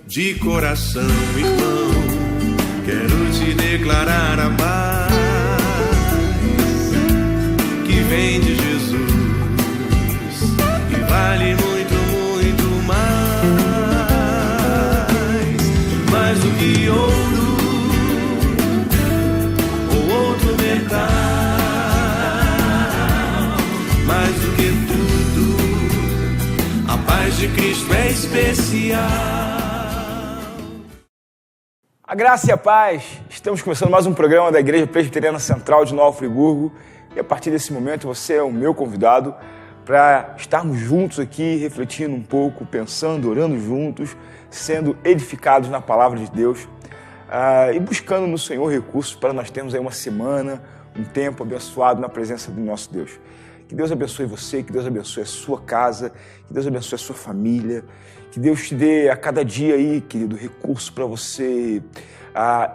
De coração, irmão, quero te declarar a paz que vem de Jesus e vale muito, muito mais do que ouro ou outro metal, mais do que tudo, a paz de Cristo é especial. A graça e a paz, estamos começando mais um programa da Igreja Presbiteriana Central de Nova Friburgo e a partir desse momento você é o meu convidado para estarmos juntos aqui, refletindo um pouco, pensando, orando juntos, sendo edificados na Palavra de Deus e buscando no Senhor recursos para nós termos aí uma semana, um tempo abençoado na presença do nosso Deus. Que Deus abençoe você, que Deus abençoe a sua casa, que Deus abençoe a sua família, que Deus te dê a cada dia aí, querido, recurso para você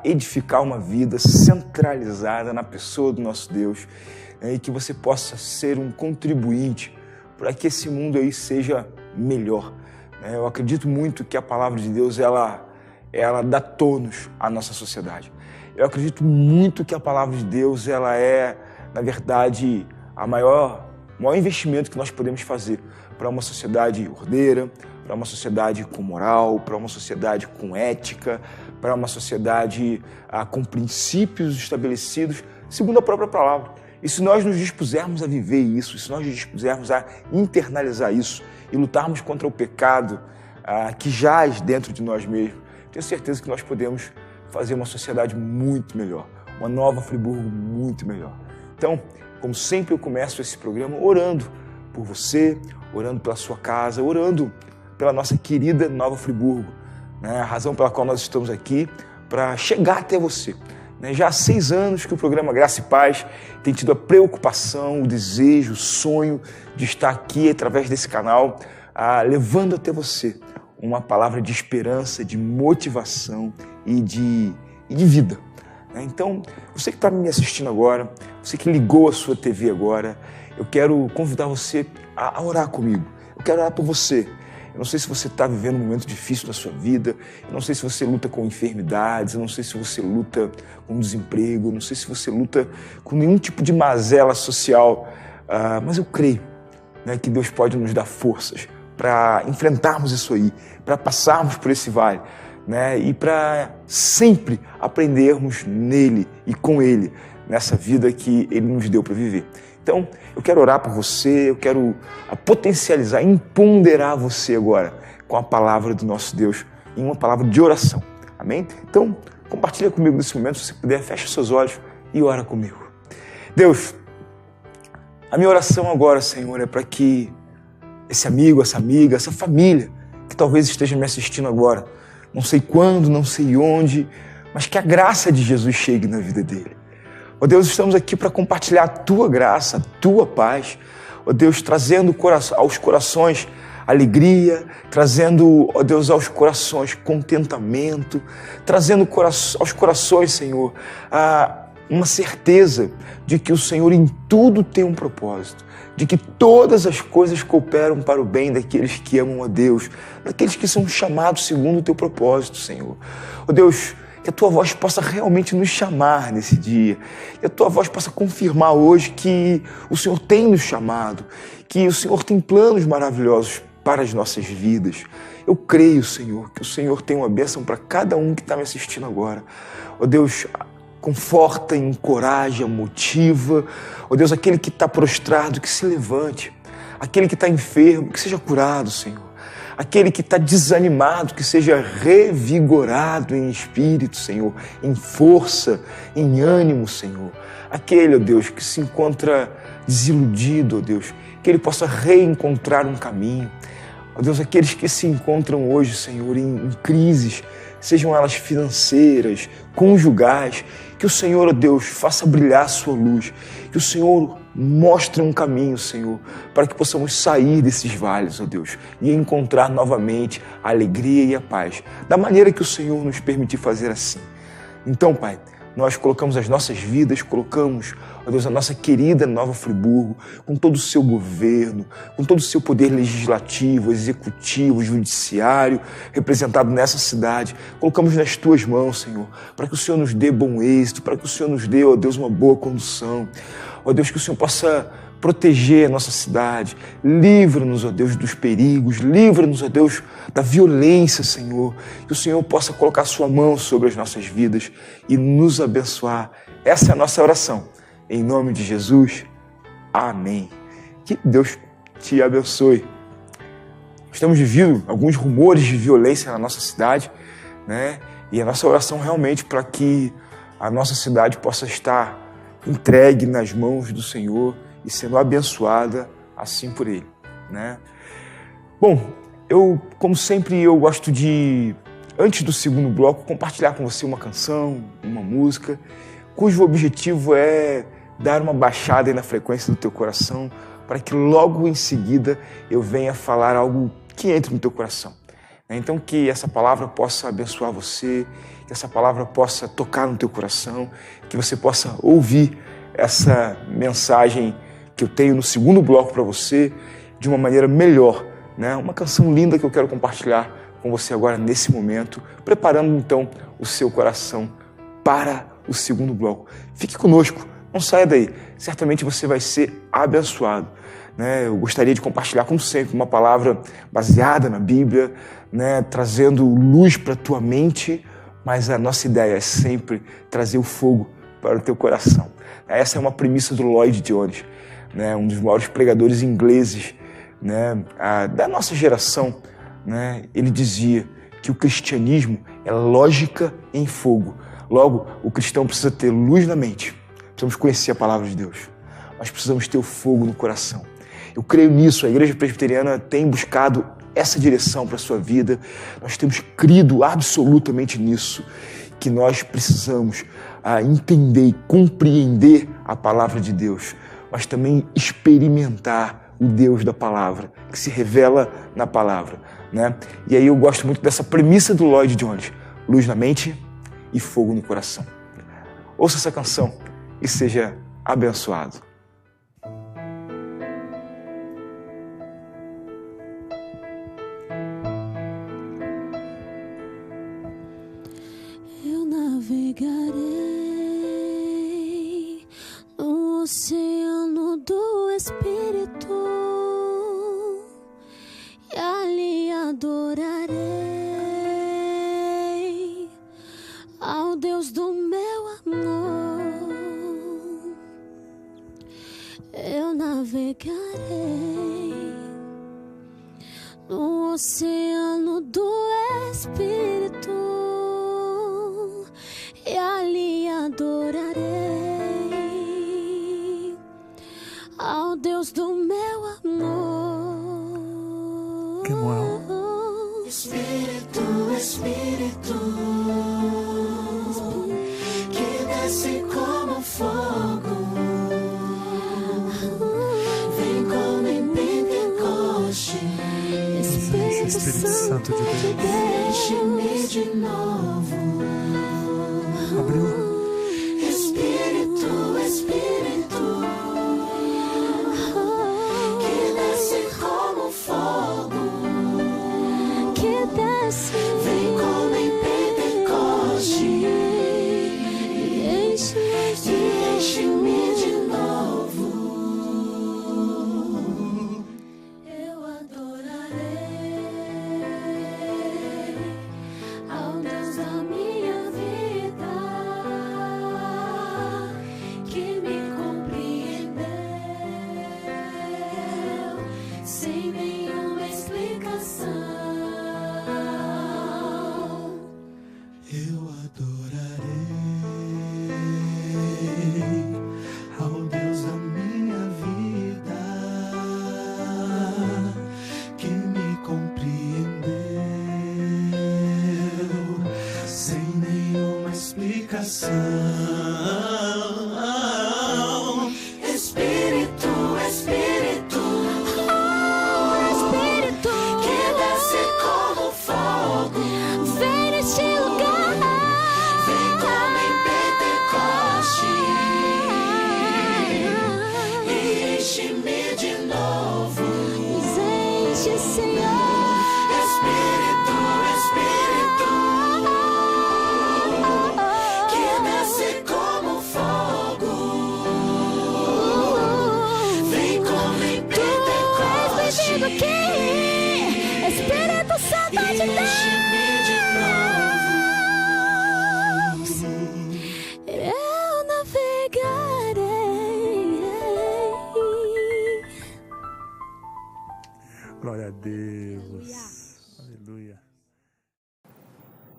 edificar uma vida centralizada na pessoa do nosso Deus, e que você possa ser um contribuinte para que esse mundo aí seja melhor. Eu acredito muito que a palavra de Deus, ela dá tônus à nossa sociedade. Eu acredito muito que a palavra de Deus, ela é, na verdade, o maior investimento que nós podemos fazer para uma sociedade ordeira, para uma sociedade com moral, para uma sociedade com ética, para uma sociedade com princípios estabelecidos segundo a própria palavra. E se nós nos dispusermos a viver isso, se nós nos dispusermos a internalizar isso e lutarmos contra o pecado que jaz dentro de nós mesmos, tenho certeza que nós podemos fazer uma sociedade muito melhor, uma Nova Friburgo muito melhor. Então, como sempre eu começo esse programa orando por você, orando pela sua casa, orando pela nossa querida Nova Friburgo, a razão pela qual nós estamos aqui, para chegar até você. Já há 6 anos que o programa Graça e Paz tem tido a preocupação, o desejo, o sonho de estar aqui através desse canal, levando até você uma palavra de esperança, de motivação e de vida. Então, você que está me assistindo agora, você que ligou a sua TV agora, eu quero convidar você a orar comigo. Eu quero orar por você. Eu não sei se você está vivendo um momento difícil na sua vida, eu não sei se você luta com enfermidades, eu não sei se você luta com desemprego, eu não sei se você luta com nenhum tipo de mazela social, mas eu creio, que Deus pode nos dar forças para enfrentarmos isso aí, para passarmos por esse vale, e para sempre aprendermos nele e com ele, nessa vida que ele nos deu para viver. Então, eu quero orar por você, eu quero potencializar, empoderar você agora com a palavra do nosso Deus, em uma palavra de oração. Amém? Então, compartilha comigo nesse momento, se você puder, fecha seus olhos e ora comigo. Deus, a minha oração agora, Senhor, é para que esse amigo, essa amiga, essa família que talvez esteja me assistindo agora, não sei quando, não sei onde, mas que a graça de Jesus chegue na vida dele. Ó Deus, estamos aqui para compartilhar a Tua graça, a Tua paz. Ó Deus, trazendo aos corações alegria, trazendo, ó Deus, aos corações contentamento, trazendo aos corações, Senhor, uma certeza de que o Senhor em tudo tem um propósito, de que todas as coisas cooperam para o bem daqueles que amam a Deus, daqueles que são chamados segundo o Teu propósito, Senhor. Ó Deus, que a Tua voz possa realmente nos chamar nesse dia, que a Tua voz possa confirmar hoje que o Senhor tem nos chamado, que o Senhor tem planos maravilhosos para as nossas vidas. Eu creio, Senhor, que o Senhor tem uma bênção para cada um que está me assistindo agora. Ó Deus, conforta, encoraja, motiva. Ó Deus, aquele que está prostrado, que se levante. Aquele que está enfermo, que seja curado, Senhor. Aquele que está desanimado, que seja revigorado em espírito, Senhor, em força, em ânimo, Senhor. Aquele, ó Deus, que se encontra desiludido, ó Deus, que ele possa reencontrar um caminho. Ó Deus, aqueles que se encontram hoje, Senhor, em crises, sejam elas financeiras, conjugais, que o Senhor, ó Deus, faça brilhar a sua luz, que o Senhor mostre um caminho, Senhor, para que possamos sair desses vales, ó Deus, e encontrar novamente a alegria e a paz, da maneira que o Senhor nos permitir fazer assim. Então, Pai, nós colocamos as nossas vidas, colocamos, ó Deus, a nossa querida Nova Friburgo, com todo o seu governo, com todo o seu poder legislativo, executivo, judiciário, representado nessa cidade. Colocamos nas tuas mãos, Senhor, para que o Senhor nos dê bom êxito, para que o Senhor nos dê, ó Deus, uma boa condução. Ó Deus, que o Senhor possa proteger a nossa cidade, livra-nos, ó Deus, dos perigos, livra-nos, ó Deus, da violência, Senhor, que o Senhor possa colocar a sua mão sobre as nossas vidas e nos abençoar. Essa é a nossa oração, em nome de Jesus, amém. Que Deus te abençoe. Estamos vivendo alguns rumores de violência na nossa cidade, né? E a nossa oração realmente para que a nossa cidade possa estar entregue nas mãos do Senhor e sendo abençoada assim por Ele, né? Bom, como sempre, eu gosto de, antes do segundo bloco, compartilhar com você uma canção, uma música, cujo objetivo é dar uma baixada aí na frequência do teu coração, para que logo em seguida eu venha falar algo que entre no teu coração. Então, que essa palavra possa abençoar você, que essa palavra possa tocar no teu coração, que você possa ouvir essa mensagem que eu tenho no segundo bloco para você de uma maneira melhor, né? Uma canção linda que eu quero compartilhar com você agora nesse momento, preparando então o seu coração para o segundo bloco. Fique conosco, não saia daí, certamente você vai ser abençoado, né? Eu gostaria de compartilhar, como sempre, uma palavra baseada na Bíblia, né? Trazendo luz para a tua mente, mas a nossa ideia é sempre trazer o fogo para o teu coração. Essa é uma premissa do Lloyd Jones, né, um dos maiores pregadores ingleses, né, da nossa geração, né. Ele dizia que o cristianismo é lógica em fogo. Logo, o cristão precisa ter luz na mente, precisamos conhecer a palavra de Deus, mas precisamos ter o fogo no coração. Eu creio nisso, a Igreja Presbiteriana tem buscado essa direção para a sua vida, nós temos crido absolutamente nisso, que nós precisamos entender e compreender a palavra de Deus, mas também experimentar o Deus da palavra, que se revela na palavra, né? E aí eu gosto muito dessa premissa do Lloyd Jones, luz na mente e fogo no coração. Ouça essa canção e seja abençoado. Eu navegarei no oceano do Espírito e ali adorarei ao Deus do meu amor. Eu navegarei no oceano do Espírito e ali adorarei ao Deus do meu amor. Kemuel. Espírito, Espírito, que desce como fogo, vem como em Pentecoste. Espírito Santo de Deus, enche-me de novo. Abriu. Espírito, Espírito, que desce como fogo, que desce, vem como em Pentecoste, enche-me de novo. Eu adorarei ao Deus da minha vida, que me compreendeu sem nenhuma explicação. Eu adorarei Deus. Aleluia.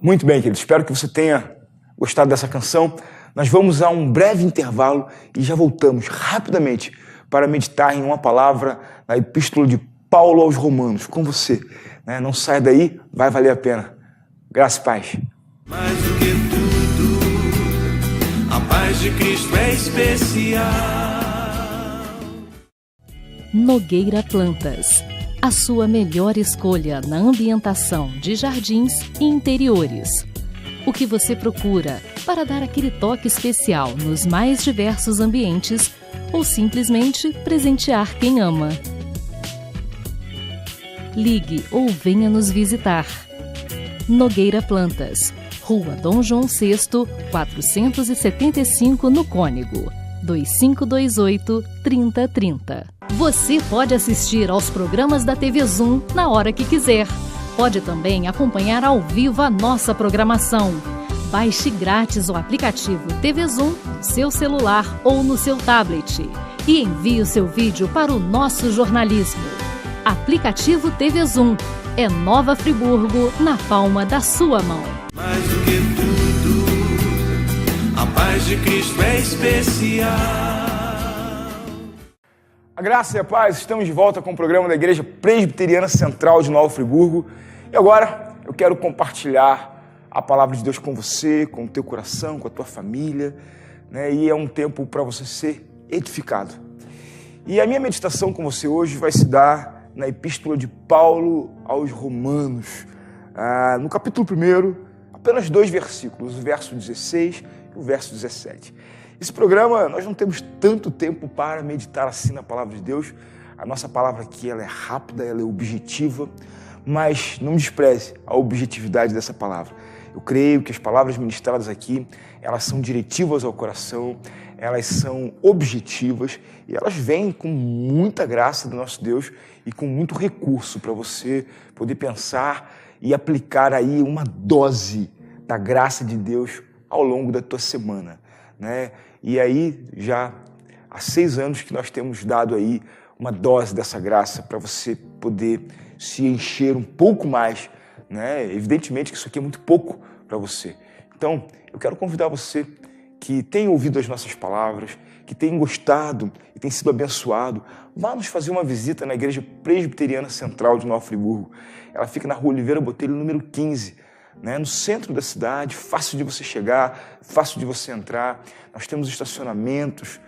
Muito bem, queridos. Espero que você tenha gostado dessa canção. Nós vamos a um breve intervalo e já voltamos rapidamente para meditar em uma palavra na Epístola de Paulo aos Romanos, com você. Não saia daí, vai valer a pena. Graça e paz. Mais do que tudo, a paz de Cristo é especial. Nogueira Plantas, a sua melhor escolha na ambientação de jardins e interiores. O que você procura para dar aquele toque especial nos mais diversos ambientes ou simplesmente presentear quem ama. Ligue ou venha nos visitar. Nogueira Plantas, Rua Dom João VI, 475 no Cônego, 2528-3030. Você pode assistir aos programas da TV Zoom na hora que quiser. Pode também acompanhar ao vivo a nossa programação. Baixe grátis o aplicativo TV Zoom no seu celular ou no seu tablet e envie o seu vídeo para o nosso jornalismo. Aplicativo TV Zoom é Nova Friburgo na palma da sua mão. Mais do que tudo, a paz de Cristo é especial. A graça e a paz, estamos de volta com o programa da Igreja Presbiteriana Central de Nova Friburgo. E agora eu quero compartilhar a palavra de Deus com você, com o teu coração, com a tua família, E é um tempo para você ser edificado. E a minha meditação com você hoje vai se dar na Epístola de Paulo aos Romanos, no capítulo 1, apenas 2 versículos, o verso 16 e o verso 17. Esse programa, nós não temos tanto tempo para meditar assim na palavra de Deus. A nossa palavra aqui, ela é rápida, ela é objetiva, mas não despreze a objetividade dessa palavra. Eu creio que as palavras ministradas aqui, elas são diretivas ao coração, elas são objetivas e elas vêm com muita graça do nosso Deus e com muito recurso para você poder pensar e aplicar aí uma dose da graça de Deus ao longo da tua semana, E aí, já há 6 anos que nós temos dado aí uma dose dessa graça para você poder se encher um pouco mais, Evidentemente que isso aqui é muito pouco para você. Então, eu quero convidar você que tem ouvido as nossas palavras, que tem gostado e tem sido abençoado, vá nos fazer uma visita na Igreja Presbiteriana Central de Nova Friburgo. Ela fica na Rua Oliveira Botelho, número 15, no centro da cidade, fácil de você chegar, fácil de você entrar. Nós temos estacionamentos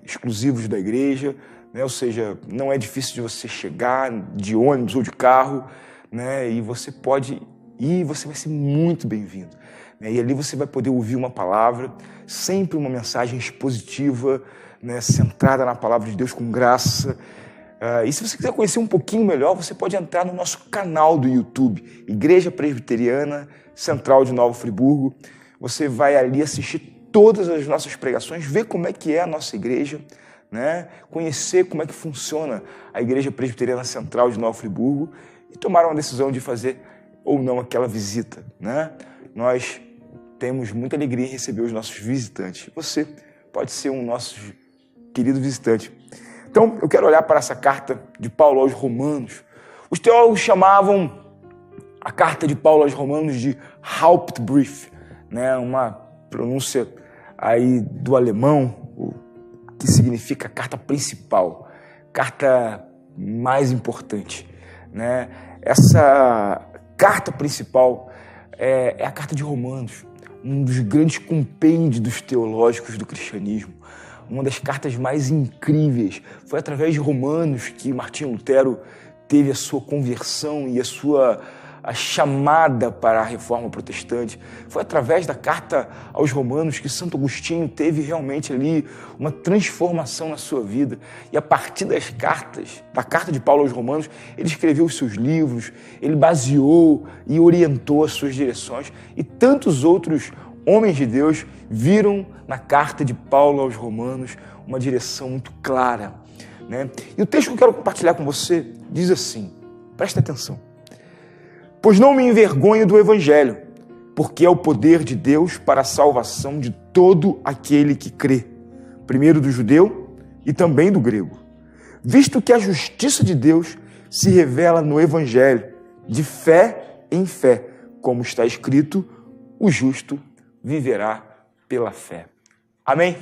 exclusivos da igreja, ou seja, não é difícil de você chegar de ônibus ou de carro, e você pode ir, você vai ser muito bem-vindo. E ali você vai poder ouvir uma palavra, sempre uma mensagem expositiva, centrada na palavra de Deus com graça. E se você quiser conhecer um pouquinho melhor, você pode entrar no nosso canal do YouTube, Igreja Presbiteriana Central de Nova Friburgo. Você vai ali assistir todas as nossas pregações, ver como é que é a nossa igreja, conhecer como é que funciona a Igreja Presbiteriana Central de Nova Friburgo e tomar uma decisão de fazer ou não aquela visita. Nós temos muita alegria em receber os nossos visitantes. Você pode ser um nosso querido visitante. Então, eu quero olhar para essa carta de Paulo aos Romanos. Os teólogos chamavam a carta de Paulo aos Romanos de Hauptbrief, uma pronúncia aí do alemão, que significa carta principal, carta mais importante. Essa carta principal é a carta de Romanos, um dos grandes compêndios teológicos do cristianismo. Uma das cartas mais incríveis. Foi através de Romanos que Martinho Lutero teve a sua conversão e a chamada para a reforma protestante. Foi através da carta aos Romanos que Santo Agostinho teve realmente ali uma transformação na sua vida. E a partir da carta de Paulo aos Romanos, ele escreveu os seus livros, ele baseou e orientou as suas direções. E tantos outros homens de Deus viram na carta de Paulo aos Romanos uma direção muito clara. E o texto que eu quero compartilhar com você diz assim, presta atenção. Pois não me envergonho do Evangelho, porque é o poder de Deus para a salvação de todo aquele que crê, primeiro do judeu e também do grego. Visto que a justiça de Deus se revela no Evangelho, de fé em fé, como está escrito, o justo viverá pela fé. Amém?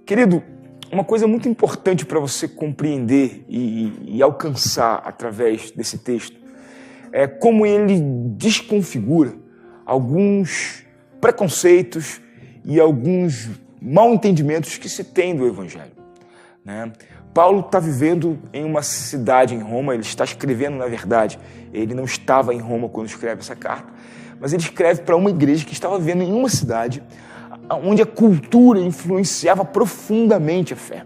Querido, uma coisa muito importante para você compreender e alcançar através desse texto é como ele desconfigura alguns preconceitos e alguns mal entendimentos que se tem do Evangelho, né? Paulo está vivendo em uma cidade em Roma, ele está escrevendo, na verdade, ele não estava em Roma quando escreve essa carta, mas ele escreve para uma igreja que estava vivendo em uma cidade onde a cultura influenciava profundamente a fé,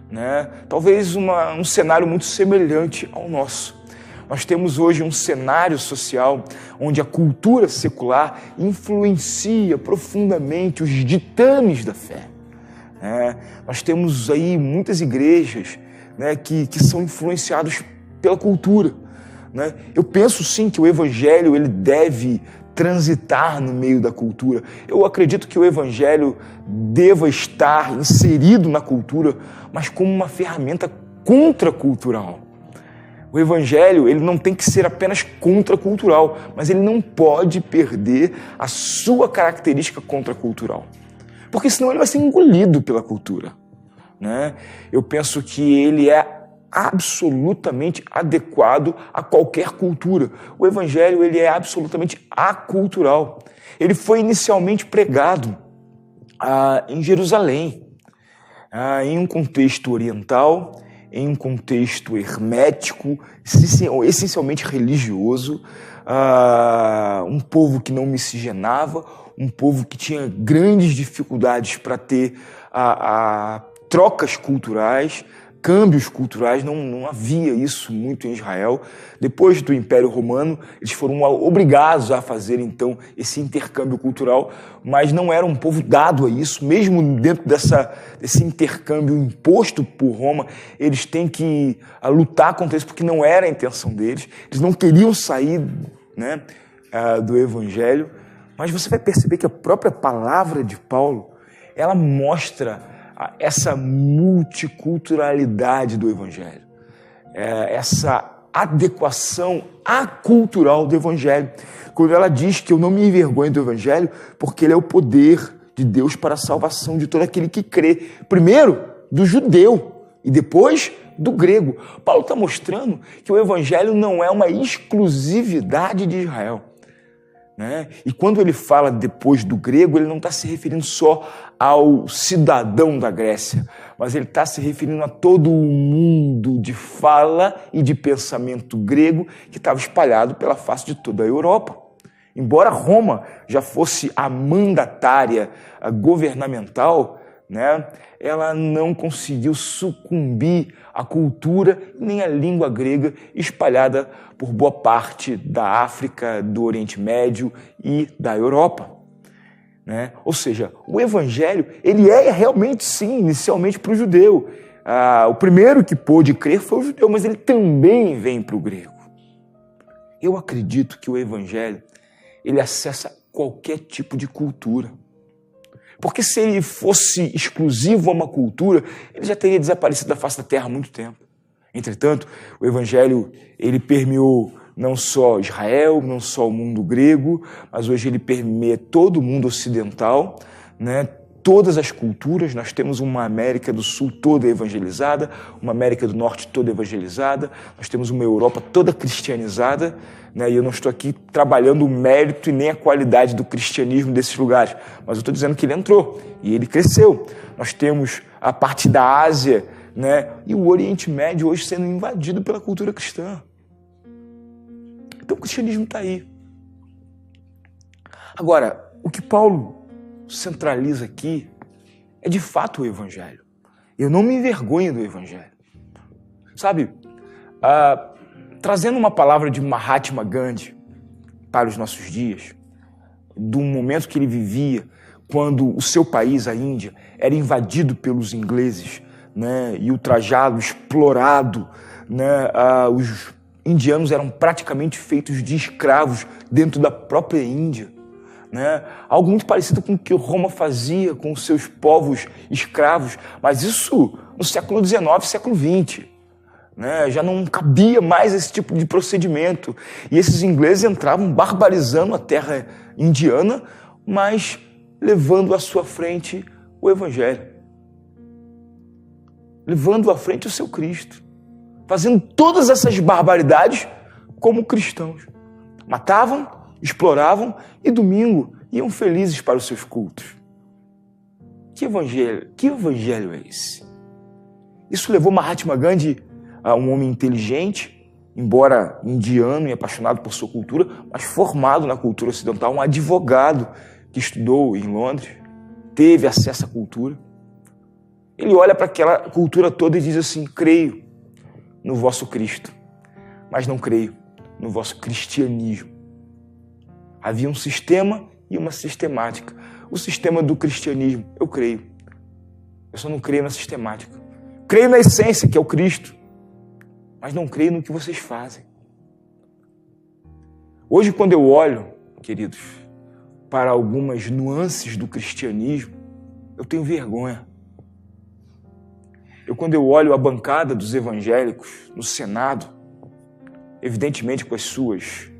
né? Talvez um cenário muito semelhante ao nosso. Nós temos hoje um cenário social onde a cultura secular influencia profundamente os ditames da fé. Nós temos aí muitas igrejas, né, que são influenciadas pela cultura, né? Eu penso sim que o Evangelho ele deve transitar no meio da cultura. Eu acredito que o Evangelho deva estar inserido na cultura, mas como uma ferramenta contracultural. O Evangelho ele não tem que ser apenas contracultural, mas ele não pode perder a sua característica contracultural, porque senão ele vai ser engolido pela cultura, né? Eu penso que ele é absolutamente adequado a qualquer cultura. O Evangelho ele é absolutamente acultural. Ele foi inicialmente pregado em Jerusalém, em um contexto oriental, em um contexto hermético, essencialmente religioso, um povo que não miscigenava, um povo que tinha grandes dificuldades para ter trocas culturais, câmbios culturais, não havia isso muito em Israel. Depois do Império Romano, eles foram obrigados a fazer, então, esse intercâmbio cultural, mas não era um povo dado a isso, mesmo dentro desse intercâmbio imposto por Roma, eles têm que lutar contra isso, porque não era a intenção deles, eles não queriam sair, né, do Evangelho, mas você vai perceber que a própria palavra de Paulo, ela mostra essa multiculturalidade do Evangelho, essa adequação acultural do Evangelho. Quando ela diz que eu não me envergonho do Evangelho, porque ele é o poder de Deus para a salvação de todo aquele que crê. Primeiro, do judeu e depois do grego. Paulo está mostrando que o Evangelho não é uma exclusividade de Israel, né? E quando ele fala depois do grego, ele não está se referindo só ao cidadão da Grécia, mas ele está se referindo a todo o mundo de fala e de pensamento grego que estava espalhado pela face de toda a Europa. Embora Roma já fosse a mandatária governamental, né, ela não conseguiu sucumbir à cultura nem à língua grega espalhada por boa parte da África, do Oriente Médio e da Europa, né? Ou seja, o Evangelho ele é realmente, sim, inicialmente para o judeu. O primeiro que pôde crer foi o judeu, mas ele também vem para o grego. Eu acredito que o Evangelho ele acessa qualquer tipo de cultura. Porque se ele fosse exclusivo a uma cultura, ele já teria desaparecido da face da terra há muito tempo. Entretanto, o Evangelho ele permeou não só Israel, não só o mundo grego, mas hoje ele permeia todo o mundo ocidental, né? Todas as culturas. Nós temos uma América do Sul toda evangelizada, uma América do Norte toda evangelizada, nós temos uma Europa toda cristianizada, né? E eu não estou aqui trabalhando o mérito e nem a qualidade do cristianismo desses lugares, mas eu estou dizendo que ele entrou e ele cresceu. Nós temos a parte da Ásia, né? E o Oriente Médio hoje sendo invadido pela cultura cristã. Então o cristianismo está aí. Agora, o que Paulo centraliza aqui é de fato o Evangelho. Eu não me envergonho do Evangelho. Sabe, trazendo uma palavra de Mahatma Gandhi para os nossos dias, do momento que ele vivia, quando o seu país, a Índia, era invadido pelos ingleses, né, e ultrajado, explorado, né, os indianos eram praticamente feitos de escravos dentro da própria Índia, né? Algo muito parecido com o que Roma fazia com os seus povos escravos, mas isso no século XIX, século XX. né? Já não cabia mais esse tipo de procedimento. E esses ingleses entravam barbarizando a terra indiana, mas levando à sua frente o Evangelho. Levando à frente o seu Cristo. Fazendo todas essas barbaridades como cristãos. Matavam, exploravam e domingo iam felizes para os seus cultos. Que evangelho é esse? Isso levou Mahatma Gandhi a um homem inteligente, embora indiano e apaixonado por sua cultura, mas formado na cultura ocidental, um advogado que estudou em Londres, teve acesso à cultura. Ele olha para aquela cultura toda e diz assim: creio no vosso Cristo, mas não creio no vosso cristianismo. Havia um sistema e uma sistemática. O sistema do cristianismo, eu creio. Eu só não creio na sistemática. Creio na essência, que é o Cristo, mas não creio no que vocês fazem. Hoje, quando eu olho, queridos, para algumas nuances do cristianismo, eu tenho vergonha. Quando eu olho a bancada dos evangélicos no Senado, evidentemente com as suas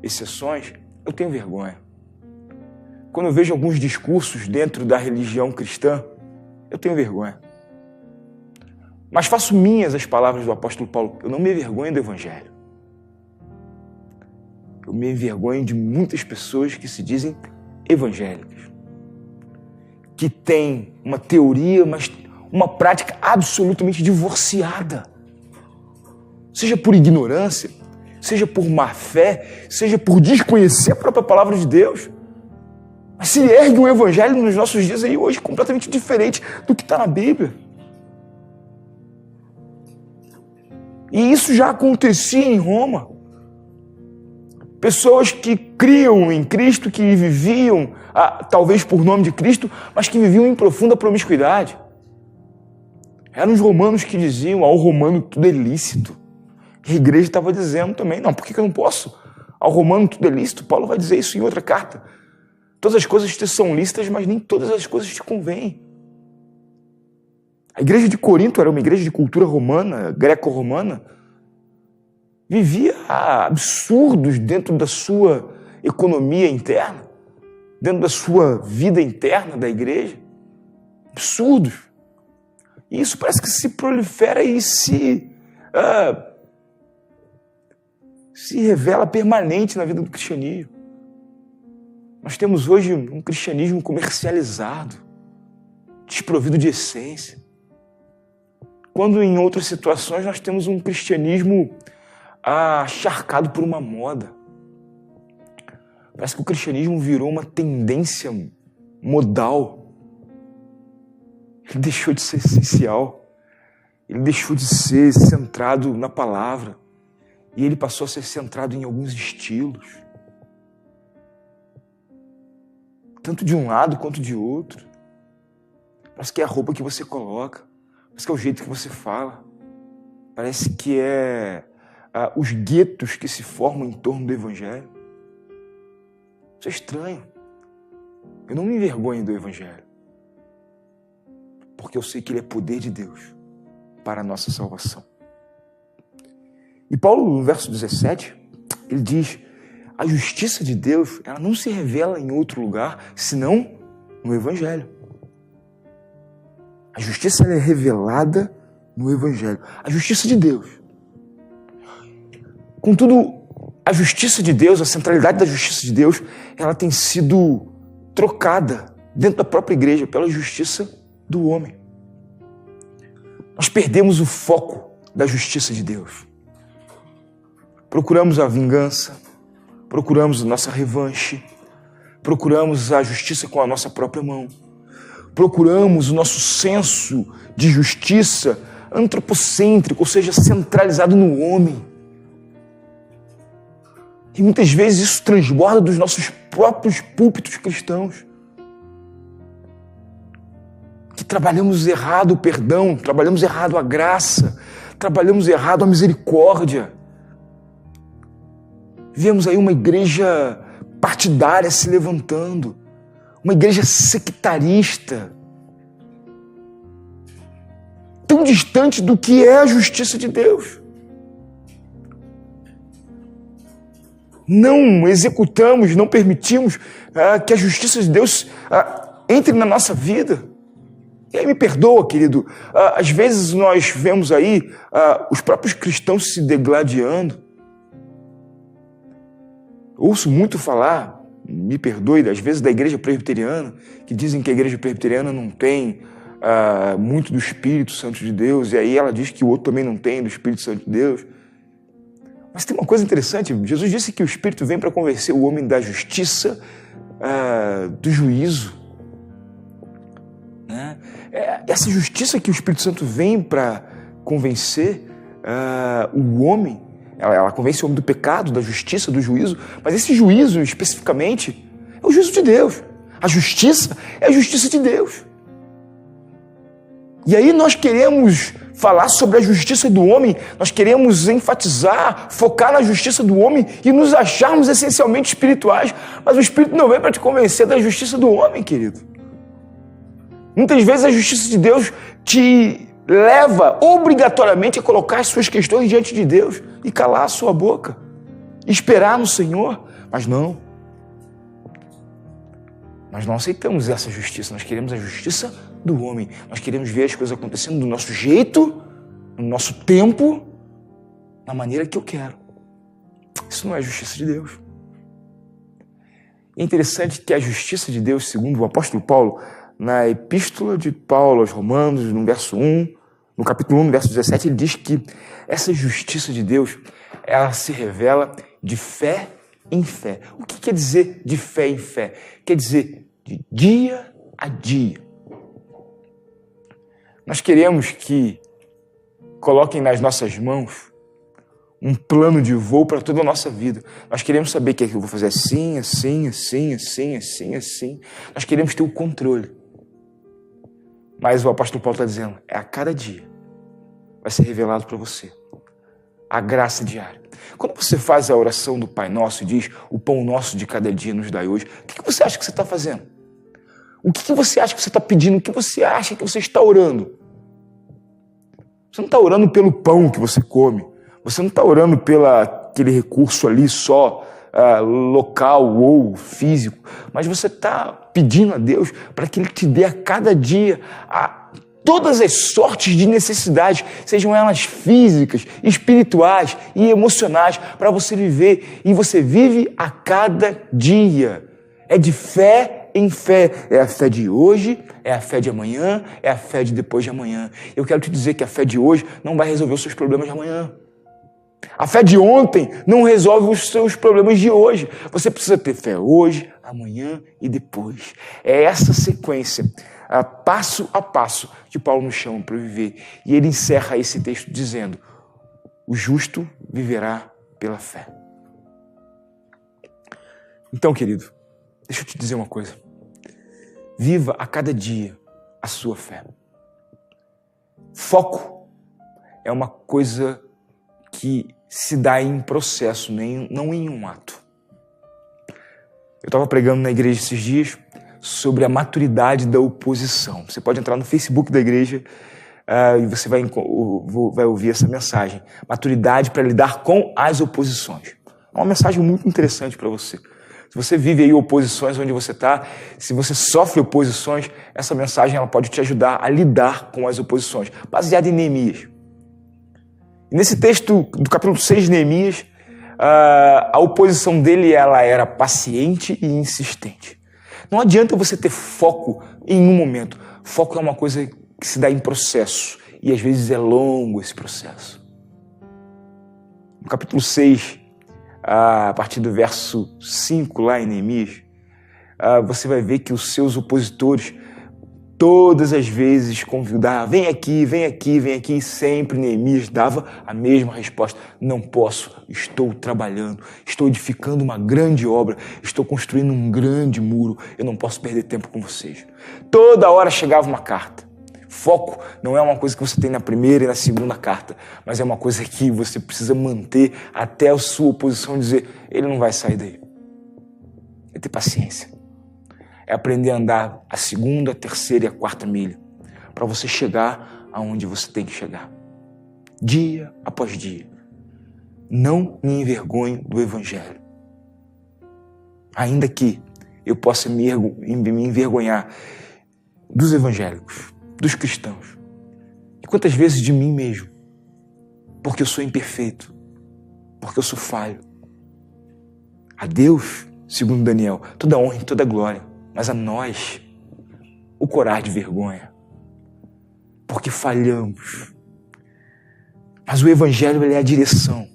exceções, eu tenho vergonha. Quando eu vejo alguns discursos dentro da religião cristã, eu tenho vergonha. Mas faço minhas as palavras do apóstolo Paulo: eu não me envergonho do evangelho. Eu me envergonho de muitas pessoas que se dizem evangélicas, que têm uma teoria, mas uma prática absolutamente divorciada. Seja por ignorância, seja por má fé, seja por desconhecer a própria palavra de Deus. Mas se ergue um evangelho nos nossos dias aí hoje completamente diferente do que está na Bíblia. E isso já acontecia em Roma. Pessoas que criam em Cristo, que viviam, talvez por nome de Cristo, mas que viviam em profunda promiscuidade. Eram os romanos que diziam: ao romano tudo é lícito. E a igreja estava dizendo também: não, por que eu não posso? Ao romano tudo é lícito. Paulo vai dizer isso em outra carta. Todas as coisas te são lícitas, mas nem todas as coisas te convêm. A igreja de Corinto era uma igreja de cultura romana, greco-romana. Vivia absurdos dentro da sua economia interna, dentro da sua vida interna da igreja. Absurdos. E isso parece que se prolifera e se revela permanente na vida do cristianismo. Nós temos hoje um cristianismo comercializado, desprovido de essência. Quando em outras situações nós temos um cristianismo acharcado por uma moda. Parece que o cristianismo virou uma tendência modal. Ele deixou de ser essencial. Ele deixou de ser centrado na palavra. E ele passou a ser centrado em alguns estilos. Tanto de um lado quanto de outro. Parece que é a roupa que você coloca. Parece que é o jeito que você fala. Parece que é os guetos que se formam em torno do evangelho. Isso é estranho. Eu não me envergonho do evangelho. Porque eu sei que ele é poder de Deus para a nossa salvação. E Paulo, no verso 17, ele diz: a justiça de Deus, ela não se revela em outro lugar, senão no evangelho. A justiça ela é revelada no evangelho. A justiça de Deus. Contudo, a justiça de Deus, a centralidade da justiça de Deus, ela tem sido trocada dentro da própria igreja pela justiça do homem. Nós perdemos o foco da justiça de Deus. Procuramos a vingança, procuramos a nossa revanche, procuramos a justiça com a nossa própria mão, procuramos o nosso senso de justiça antropocêntrico, ou seja, centralizado no homem. E muitas vezes isso transborda dos nossos próprios púlpitos cristãos. Que trabalhamos errado o perdão, trabalhamos errado a graça, trabalhamos errado a misericórdia. Vemos aí uma igreja partidária se levantando, uma igreja sectarista, tão distante do que é a justiça de Deus. não executamos, não permitimos que a justiça de Deus entre na nossa vida. E aí me perdoa, querido, às vezes nós vemos aí os próprios cristãos se degladiando. Ouço muito falar, me perdoe, às vezes da igreja presbiteriana, que dizem que a igreja presbiteriana não tem muito do Espírito Santo de Deus, e aí ela diz que o outro também não tem do Espírito Santo de Deus. Mas tem uma coisa interessante, Jesus disse que o Espírito vem para convencer o homem da justiça, do juízo. Né? Essa justiça que o Espírito Santo vem para convencer o homem, ela convence o homem do pecado, da justiça, do juízo, mas esse juízo especificamente é o juízo de Deus. A justiça é a justiça de Deus. E aí nós queremos falar sobre a justiça do homem, nós queremos enfatizar, focar na justiça do homem e nos acharmos essencialmente espirituais, mas o Espírito não vem para te convencer da justiça do homem, querido. Muitas vezes a justiça de Deus te leva obrigatoriamente a colocar as suas questões diante de Deus e calar a sua boca, esperar no Senhor, mas não. Nós não aceitamos essa justiça, nós queremos a justiça do homem. Nós queremos ver as coisas acontecendo do nosso jeito, no nosso tempo, na maneira que eu quero. Isso não é a justiça de Deus. É interessante que a justiça de Deus, segundo o apóstolo Paulo, na epístola de Paulo aos Romanos, no verso 1, no capítulo 1, no verso 17, ele diz que essa justiça de Deus, ela se revela de fé em fé. O que quer dizer de fé em fé? Quer dizer de dia a dia. Nós queremos que coloquem nas nossas mãos um plano de voo para toda a nossa vida. Nós queremos saber que eu vou fazer assim, assim, assim, assim, assim, assim. Nós queremos ter o controle. Mas o apóstolo Paulo está dizendo, a cada dia vai ser revelado para você a graça diária. Quando você faz a oração do Pai Nosso e diz, o pão nosso de cada dia nos dai hoje, o que você acha que você está fazendo? O que você acha que você está pedindo? O que você acha que você está orando? Você não está orando pelo pão que você come. Você não está orando pelo aquele recurso ali só local ou físico. Mas você está pedindo a Deus para que Ele te dê a cada dia todas as sortes de necessidades, sejam elas físicas, espirituais e emocionais, para você viver. E você vive a cada dia. É de fé em fé. É a fé de hoje, é a fé de amanhã, é a fé de depois de amanhã. Eu quero te dizer que a fé de hoje não vai resolver os seus problemas de amanhã. A fé de ontem não resolve os seus problemas de hoje. Você precisa ter fé hoje, amanhã e depois. É essa sequência, passo a passo, que Paulo nos chama para viver. E ele encerra esse texto dizendo, o justo viverá pela fé. Então, querido, deixa eu te dizer uma coisa. Viva a cada dia a sua fé. Foco é uma coisa que se dá em processo, não em um ato. Eu estava pregando na igreja esses dias sobre a maturidade da oposição. Você pode entrar no Facebook da igreja e você vai ouvir essa mensagem. Maturidade para lidar com as oposições. É uma mensagem muito interessante para você. Se você vive aí oposições onde você está, se você sofre oposições, essa mensagem ela pode te ajudar a lidar com as oposições, baseada em Neemias. E nesse texto do capítulo 6 de Neemias, a oposição dele ela era paciente e insistente. Não adianta você ter foco em um momento. Foco é uma coisa que se dá em processo, e às vezes é longo esse processo. No capítulo 6, a partir do verso 5 lá em Neemias, você vai ver que os seus opositores todas as vezes convidavam, vem aqui, vem aqui, vem aqui, e sempre Neemias dava a mesma resposta, não posso, estou trabalhando, estou edificando uma grande obra, estou construindo um grande muro, eu não posso perder tempo com vocês. Toda hora chegava uma carta. Foco não é uma coisa que você tem na primeira e na segunda carta, mas é uma coisa que você precisa manter até a sua oposição dizer, ele não vai sair daí. É ter paciência. É aprender a andar a segunda, a terceira e a quarta milha, para você chegar aonde você tem que chegar. Dia após dia. Não me envergonhe do Evangelho. ainda que eu possa me envergonhar dos evangélicos, dos cristãos, e quantas vezes de mim mesmo, porque eu sou imperfeito, porque eu sou falho. A Deus, segundo Daniel, toda honra e toda glória, mas a nós, o corar de vergonha, porque falhamos. Mas o Evangelho, ele é a direção,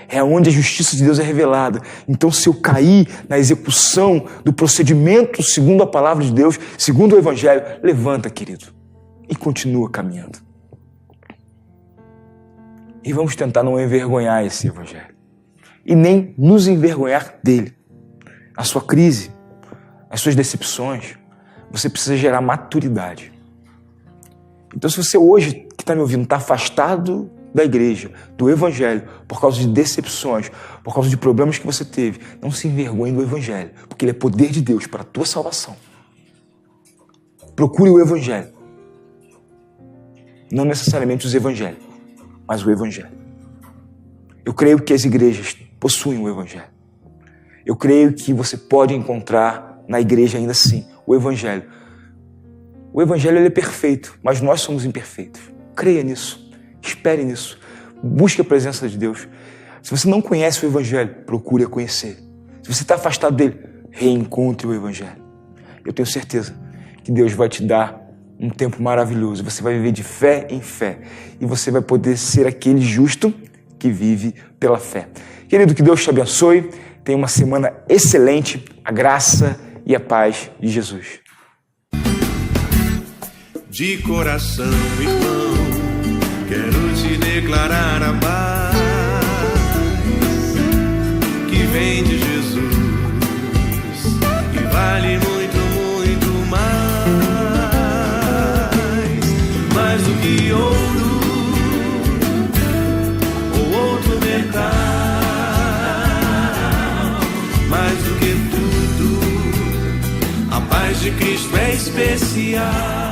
é onde a justiça de Deus é revelada. Então, se eu cair na execução do procedimento segundo a palavra de Deus, segundo o Evangelho, levanta, querido, e continua caminhando. E vamos tentar não envergonhar esse Evangelho, e nem nos envergonhar dele. A sua crise, as suas decepções, você precisa gerar maturidade. Então, se você hoje, que está me ouvindo, está afastado da igreja, do Evangelho, por causa de decepções, por causa de problemas que você teve, não se envergonhe do Evangelho, porque ele é poder de Deus para a tua salvação. Procure o Evangelho. Não necessariamente os Evangelhos, mas o Evangelho. Eu creio que as igrejas possuem o Evangelho. Eu creio que você pode encontrar na igreja ainda assim o Evangelho. O Evangelho, ele é perfeito, mas nós somos imperfeitos. Creia nisso. Espere nisso. Busque a presença de Deus. Se você não conhece o Evangelho, procure a conhecer. Se você está afastado dele, reencontre o Evangelho. Eu tenho certeza que Deus vai te dar um tempo maravilhoso. Você vai viver de fé em fé. E você vai poder ser aquele justo que vive pela fé. Querido, que Deus te abençoe. Tenha uma semana excelente. A graça e a paz de Jesus. De coração, irmão, quero te declarar a paz que vem de Jesus e vale muito, muito mais do que ouro ou outro metal, mais do que tudo, a paz de Cristo é especial.